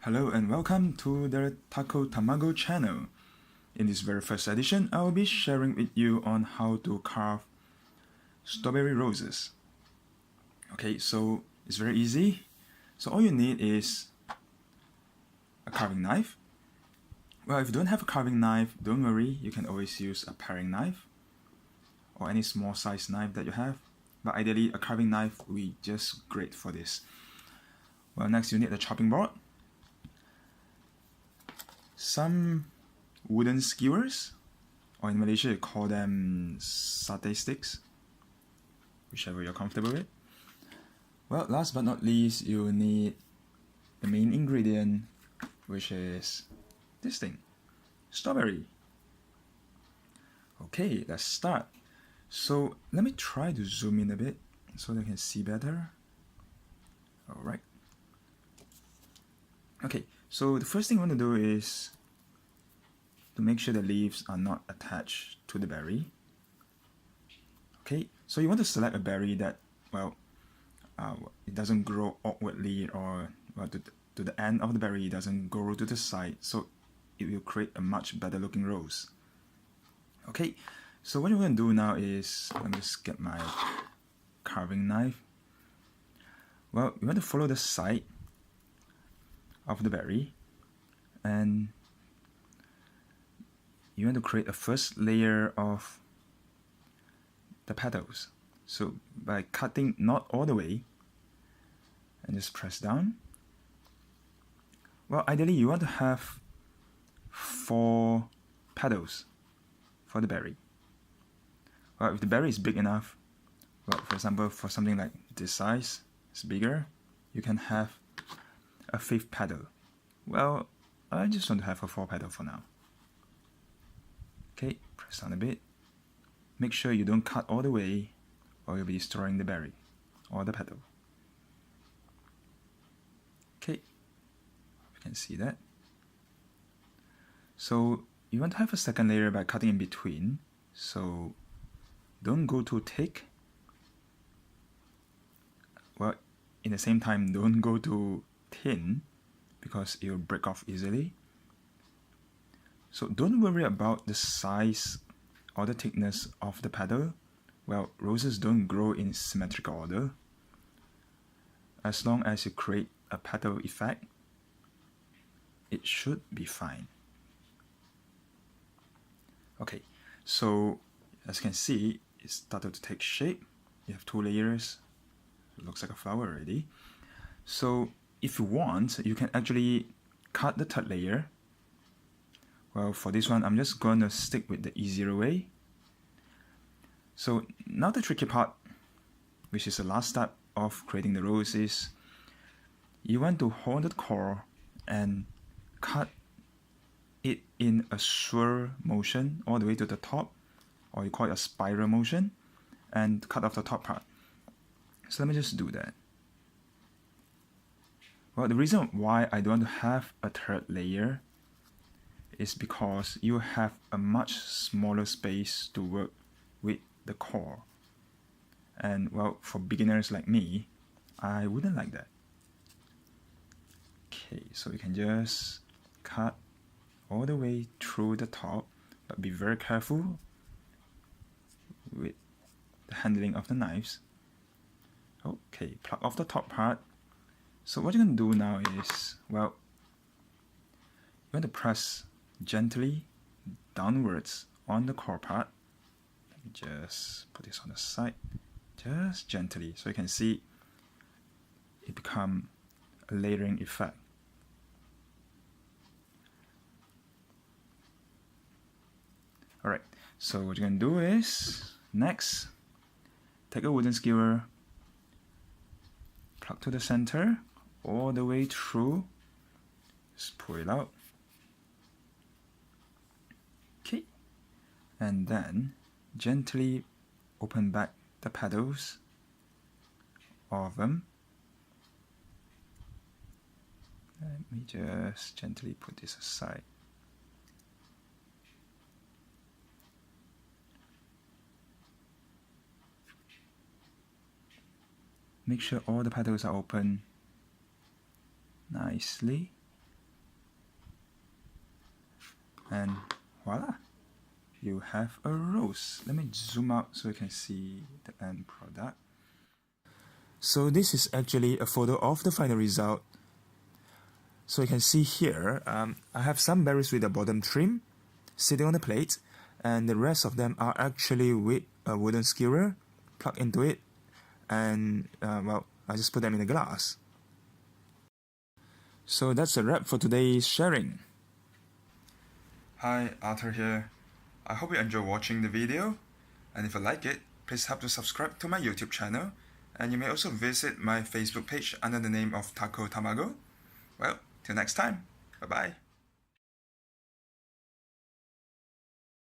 Hello and welcome to the Tako Tamago channel. In this very first edition, I will be sharing with you on how to carve strawberry roses. Okay, so it's very easy. So all you need is a carving knife. Well, if you don't have a carving knife, don't worry, you can always use a paring knife or any small size knife that you have. But ideally, a carving knife will be just great for this. Well, next you need a chopping board, some wooden skewers, or in Malaysia you call them satay sticks, whichever you're comfortable with. Well, last but not least, you need the main ingredient, which is this thing, strawberry. Okay, let's start. So let me try to zoom in a bit so that you can see better. Alright. Okay, so the first thing you want to do is to make sure the leaves are not attached to the berry. Okay, so you want to select a berry that, well, it doesn't grow awkwardly, or well, to the end of the berry, it doesn't grow to the side, so it will create a much better looking rose. Okay, so what you're going to do now is, let me just get my carving knife. Well, you want to follow the side of the berry, and you want to create a first layer of the petals. So by cutting not all the way and just press down. Well, ideally you want to have 4 petals for the berry. Well, if the berry is big enough, well, for example, for something like this size, it's bigger, you can have a 5th petal. Well, I just want to have a 4 petal for now. Okay, press down a bit. Make sure you don't cut all the way, or you'll be destroying the berry or the petal. Okay, you can see that. So you want to have a second layer by cutting in between. So don't go too thick. Well, in the same time, don't go too thin because it will break off easily. So don't worry about the size or the thickness of the petal. Well, roses don't grow in symmetrical order. As long as you create a petal effect, it should be fine. Okay, so as you can see, it started to take shape. You have 2 layers. It looks like a flower already. So if you want, you can actually cut the 3rd layer. Well, for this one, I'm just going to stick with the easier way. So now the tricky part, which is the last step of creating the rose, is you want to hold the core and cut it in a swirl motion all the way to the top, or you call it a spiral motion, and cut off the top part. So let me just do that. Well, the reason why I don't have a 3rd layer is because you have a much smaller space to work with the core. And well, for beginners like me, I wouldn't like that. Okay, so you can just cut all the way through the top, but be very careful with the handling of the knives. Okay, pluck off the top part. So what you're going to do now is, well, you want to press gently downwards on the core part. Let me just put this on the side, just gently, so you can see it become a layering effect. Alright, so what you're going to do is, next, take a wooden skewer, pluck to the center, all the way through, just pull it out. Okay, and then gently open back the petals, all of them. Let me just gently put this aside. Make sure all the petals are open nicely. and voila, you have a rose. Let me zoom out so you can see the end product. So this is actually a photo of the final result. So you can see here, I have some berries with the bottom trim sitting on the plate, and the rest of them are actually with a wooden skewer plugged into it, and well, I just put them in a glass. So that's a wrap for today's sharing. Hi, Arthur here. I hope you enjoy watching the video, and if you like it, please help to subscribe to my YouTube channel, and you may also visit my Facebook page under the name of Tako Tamago. Well, till next time, bye bye.